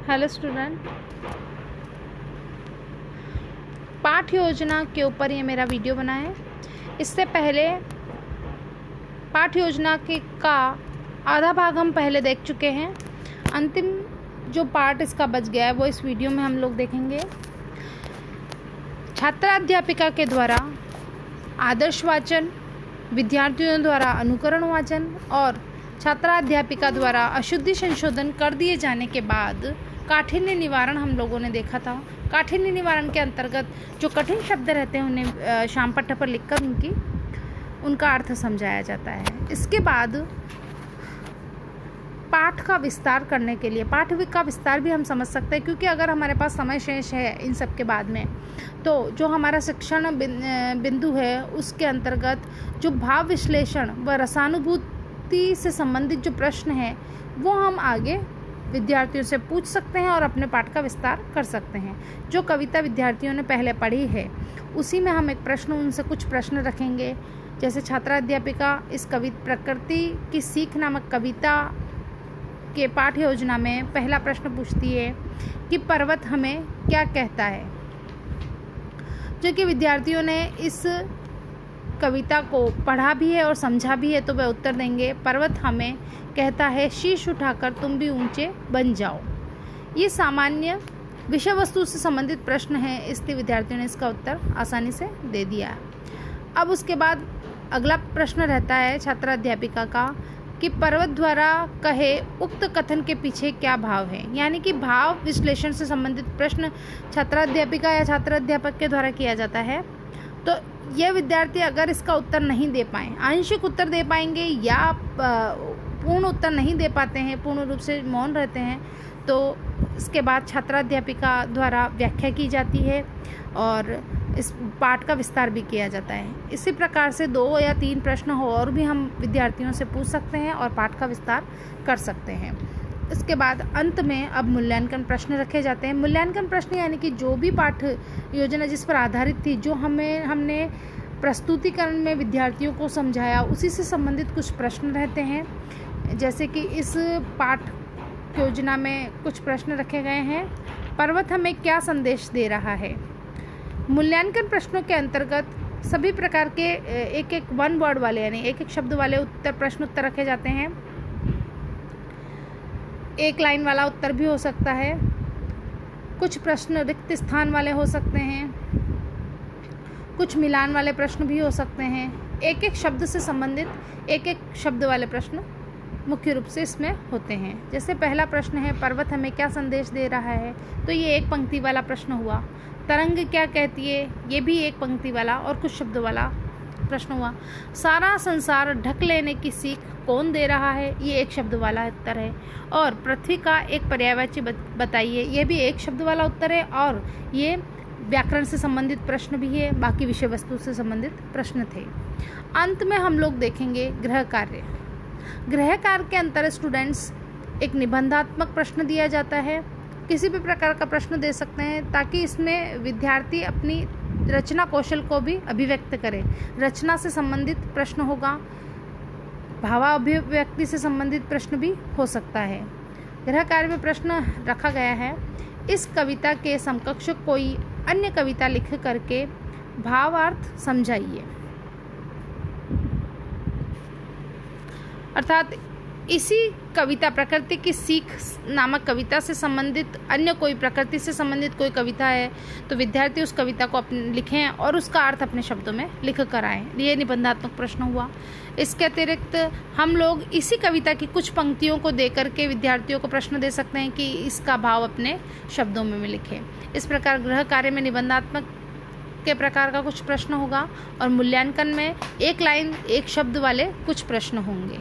Hello student, पाठ योजना के ऊपर ये मेरा वीडियो बना है। इससे पहले पाठ योजना का आधा भाग हम पहले देख चुके हैं। अंतिम जो पार्ट इसका बच गया है वो इस वीडियो में हम लोग देखेंगे। छात्राध्यापिका के द्वारा आदर्श वाचन, विद्यार्थियों द्वारा अनुकरण वाचन और छात्राध्यापिका द्वारा अशुद्धि संशोधन कर दिए जाने के बाद काठिन्य निवारण हम लोगों ने देखा था। काठिन्य निवारण के अंतर्गत जो कठिन शब्द रहते हैं उन्हें शाम पट्ट पर लिखकर उनका अर्थ समझाया जाता है। इसके बाद पाठ का विस्तार करने के लिए, पाठ का विस्तार भी हम समझ सकते हैं क्योंकि अगर हमारे पास समय शेष है इन सब के बाद में, तो जो हमारा शिक्षण बिंदु है उसके अंतर्गत जो भाव विश्लेषण व रसानुभूति से संबंधित जो प्रश्न है वो हम आगे विद्यार्थियों से पूछ सकते हैं और अपने पाठ का विस्तार कर सकते हैं। जो कविता विद्यार्थियों ने पहले पढ़ी है उसी में हम एक प्रश्न, उनसे कुछ प्रश्न रखेंगे। जैसे छात्राध्यापिका इस प्रकृति की सीख नामक कविता के पाठ योजना में पहला प्रश्न पूछती है कि पर्वत हमें क्या कहता है। जो कि विद्यार्थियों ने इस कविता को पढ़ा भी है और समझा भी है तो वह उत्तर देंगे, पर्वत हमें कहता है शीश उठाकर तुम भी ऊंचे बन जाओ। ये सामान्य विषय वस्तु से संबंधित प्रश्न है, इसलिए विद्यार्थियों ने इसका उत्तर आसानी से दे दिया है। अब उसके बाद अगला प्रश्न रहता है छात्राध्यापिका का कि पर्वत द्वारा कहे उक्त कथन के पीछे क्या भाव है। यानी कि भाव विश्लेषण से संबंधित प्रश्न छात्राध्यापिका या छात्राध्यापक के द्वारा किया जाता है। तो ये विद्यार्थी अगर इसका उत्तर नहीं दे पाए, आंशिक उत्तर दे पाएंगे या पूर्ण उत्तर नहीं दे पाते हैं, पूर्ण रूप से मौन रहते हैं, तो इसके बाद छात्राध्यापिका द्वारा व्याख्या की जाती है और इस पाठ का विस्तार भी किया जाता है। इसी प्रकार से 2 या 3 प्रश्न हो और भी हम विद्यार्थियों से पूछ सकते हैं और पाठ का विस्तार कर सकते हैं। इसके बाद अंत में अब मूल्यांकन प्रश्न रखे जाते हैं। मूल्यांकन प्रश्न यानी कि जो भी पाठ योजना जिस पर आधारित थी, जो हमने प्रस्तुतिकरण में विद्यार्थियों को समझाया, उसी से संबंधित कुछ प्रश्न रहते हैं। जैसे कि इस पाठ योजना में कुछ प्रश्न रखे गए हैं। पर्वत हमें क्या संदेश दे रहा है। मूल्यांकन प्रश्नों के अंतर्गत सभी प्रकार के एक वन वर्ड वाले यानी एक शब्द वाले प्रश्न उत्तर रखे जाते हैं। एक लाइन वाला उत्तर भी हो सकता है, कुछ प्रश्न रिक्त स्थान वाले हो सकते हैं, कुछ मिलान वाले प्रश्न भी हो सकते हैं। एक शब्द से संबंधित एक शब्द वाले प्रश्न मुख्य रूप से इसमें होते हैं। जैसे पहला प्रश्न है पर्वत हमें क्या संदेश दे रहा है, तो ये एक पंक्ति वाला प्रश्न हुआ। तरंग क्या कहती है, ये भी एक पंक्ति वाला और कुछ शब्द वाला प्रश्न हुआ। सारा संसार ढक लेने की सीख कौन दे रहा है, ये एक शब्द वाला उत्तर है। और पृथ्वी का एक पर्यायवाची बताइए, ये भी एक शब्द वाला उत्तर है और ये व्याकरण से संबंधित प्रश्न भी है, बाकी विषय वस्तु से संबंधित प्रश्न थे। अंत में हम लोग देखेंगे गृह कार्य। गृह कार्य के अंतर स्टूडेंट्स एक निबंधात्मक प्रश्न दिया जाता है, किसी भी प्रकार का प्रश्न दे सकते हैं ताकि इसमें विद्यार्थी अपनी रचना कौशल को भी अभिव्यक्त करे। रचना से संबंधित प्रश्न होगा, भावाभिव्यक्ति से संबंधित प्रश्न भी हो सकता है। गृह कार्य में प्रश्न रखा गया है, इस कविता के समकक्ष कोई अन्य कविता लिख करके भावार्थ समझाइए। अर्थात इसी कविता प्रकृति की सीख नामक कविता से संबंधित अन्य कोई, प्रकृति से संबंधित कोई कविता है तो विद्यार्थी उस कविता को लिखें और उसका अर्थ अपने शब्दों में लिख कर आएँ। ये निबंधात्मक प्रश्न हुआ। इसके अतिरिक्त हम लोग इसी कविता की कुछ पंक्तियों को दे करके विद्यार्थियों को प्रश्न दे सकते हैं कि इसका भाव अपने शब्दों में लिखें। इस प्रकार गृह कार्य में निबंधात्मक के प्रकार का कुछ प्रश्न होगा और मूल्यांकन में एक लाइन एक शब्द वाले कुछ प्रश्न होंगे।